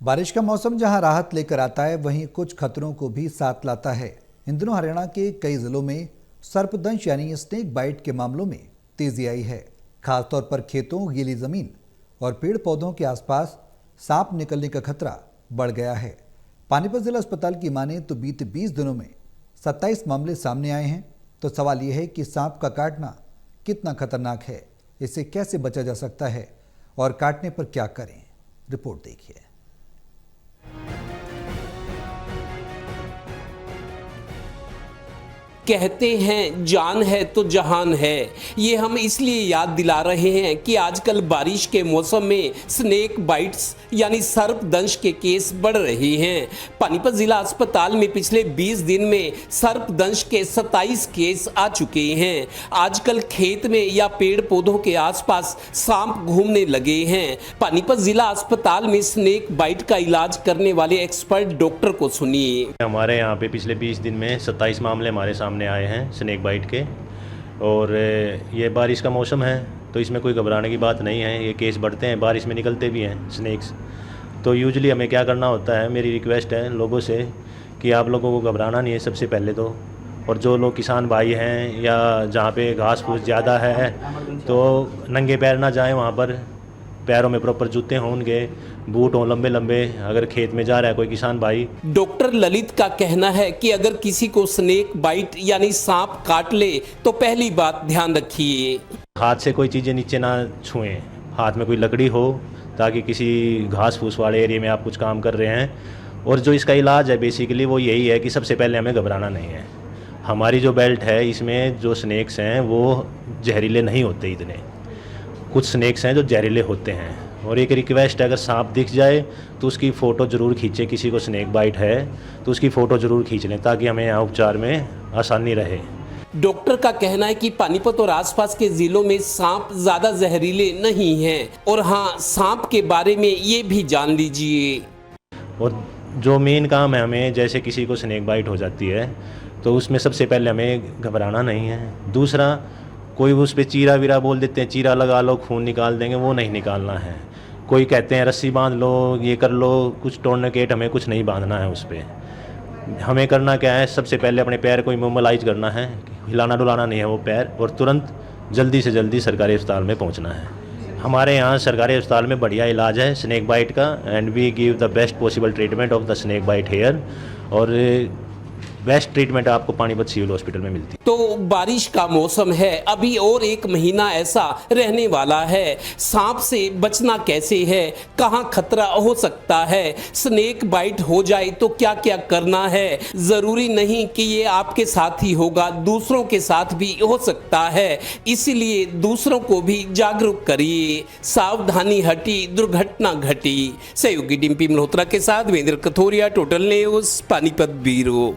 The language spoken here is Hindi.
बारिश का मौसम जहां राहत लेकर आता है, वहीं कुछ खतरों को भी साथ लाता है। इन दिनों हरियाणा के कई जिलों में सर्पदंश यानी स्नेक बाइट के मामलों में तेजी आई है। खासतौर पर खेतों, गीली जमीन और पेड़ पौधों के आसपास सांप निकलने का खतरा बढ़ गया है। पानीपत जिला अस्पताल की माने तो बीते 20 दिनों में 27 मामले सामने आए हैं। तो सवाल यह है कि सांप का काटना कितना खतरनाक है, इससे कैसे बचा जा सकता है और काटने पर क्या करें। रिपोर्ट देखिए। कहते हैं जान है तो जहान है। ये हम इसलिए याद दिला रहे हैं कि आजकल बारिश के मौसम में स्नेक बाइट्स यानी सर्पदंश के केस बढ़ रहे हैं। पानीपत जिला अस्पताल में पिछले 20 दिन में सर्पदंश के 27 केस आ चुके हैं। आजकल खेत में या पेड़ पौधों के आसपास सांप घूमने लगे हैं। पानीपत जिला अस्पताल में स्नेक बाइट का इलाज करने वाले एक्सपर्ट डॉक्टर को सुनिए। हमारे यहाँ पे पिछले 20 दिन में 27 मामले हमारे सामने आए हैं स्नेक बाइट के। और ये बारिश का मौसम है तो इसमें कोई घबराने की बात नहीं है। ये केस बढ़ते हैं, बारिश में निकलते भी हैं स्नेक्स। तो यूजुअली हमें क्या करना होता है, मेरी रिक्वेस्ट है लोगों से कि आप लोगों को घबराना नहीं है सबसे पहले तो। और जो लोग किसान भाई हैं या जहाँ पे घास फूस ज़्यादा है तो नंगे पैर ना जाएं वहाँ पर। पैरों में प्रॉपर जूते हों, उनके बूट हों लंबे लंबे, अगर खेत में जा रहा है कोई किसान भाई। डॉक्टर ललित का कहना है कि अगर किसी को स्नेक बाइट यानी सांप काट ले तो पहली बात ध्यान रखिए, हाथ से कोई चीज़ें नीचे ना छुएं। हाथ में कोई लकड़ी हो ताकि किसी घास फूस वाले एरिया में आप कुछ काम कर रहे हैं। और जो इसका इलाज है बेसिकली वो यही है कि सबसे पहले हमें घबराना नहीं है। हमारी जो बेल्ट है इसमें जो स्नेक्स हैं वो जहरीले नहीं होते इतने। कुछ स्नेक्स हैं जो जहरीले होते हैं। और एक रिक्वेस्ट है, अगर सांप दिख जाए तो उसकी फ़ोटो ज़रूर खींचे। किसी को स्नेक बाइट है तो उसकी फ़ोटो ज़रूर खींच लें ताकि हमें यहाँ उपचार में आसानी रहे। डॉक्टर का कहना है कि पानीपत और आसपास के जिलों में सांप ज़्यादा जहरीले नहीं हैं। और हाँ, सांप के बारे में ये भी जान लीजिए। और जो मेन काम है हमें, जैसे किसी को स्नेक बाइट हो जाती है तो उसमें सबसे पहले हमें घबराना नहीं है। दूसरा, कोई उस पर चीरा वीरा बोल देते हैं, चीरा लगा लो खून निकाल देंगे, वो नहीं निकालना है। कोई कहते हैं रस्सी बांध लो, ये कर लो, कुछ टोर्निकेट, हमें कुछ नहीं बांधना है उस पर। हमें करना क्या है, सबसे पहले अपने पैर को इमोबिलाइज करना है, हिलाना डुलाना नहीं है वो पैर, और तुरंत जल्दी से जल्दी सरकारी अस्पताल में पहुंचना है। हमारे यहाँ सरकारी अस्पताल में बढ़िया इलाज है स्नेक बाइट का, and we give the best possible treatment of the snake bite here. और बेस्ट ट्रीटमेंट आपको पानीपत सिविल हॉस्पिटल में मिलती है। तो बारिश का मौसम है, अभी और एक महीना ऐसा रहने वाला है। सांप से बचना कैसे है, कहां खतरा हो सकता है, स्नेक बाइट हो जाए तो क्या क्या करना है। जरूरी नहीं कि ये आपके साथ ही होगा, दूसरों के साथ भी हो सकता है। इसीलिए दूसरों को भी जागरूक करिए। सावधानी हटी दुर्घटना घटी। सहयोगी डिम्पी मल्होत्रा के साथ वेंद्र Kathoria, total news, Panipat bureau.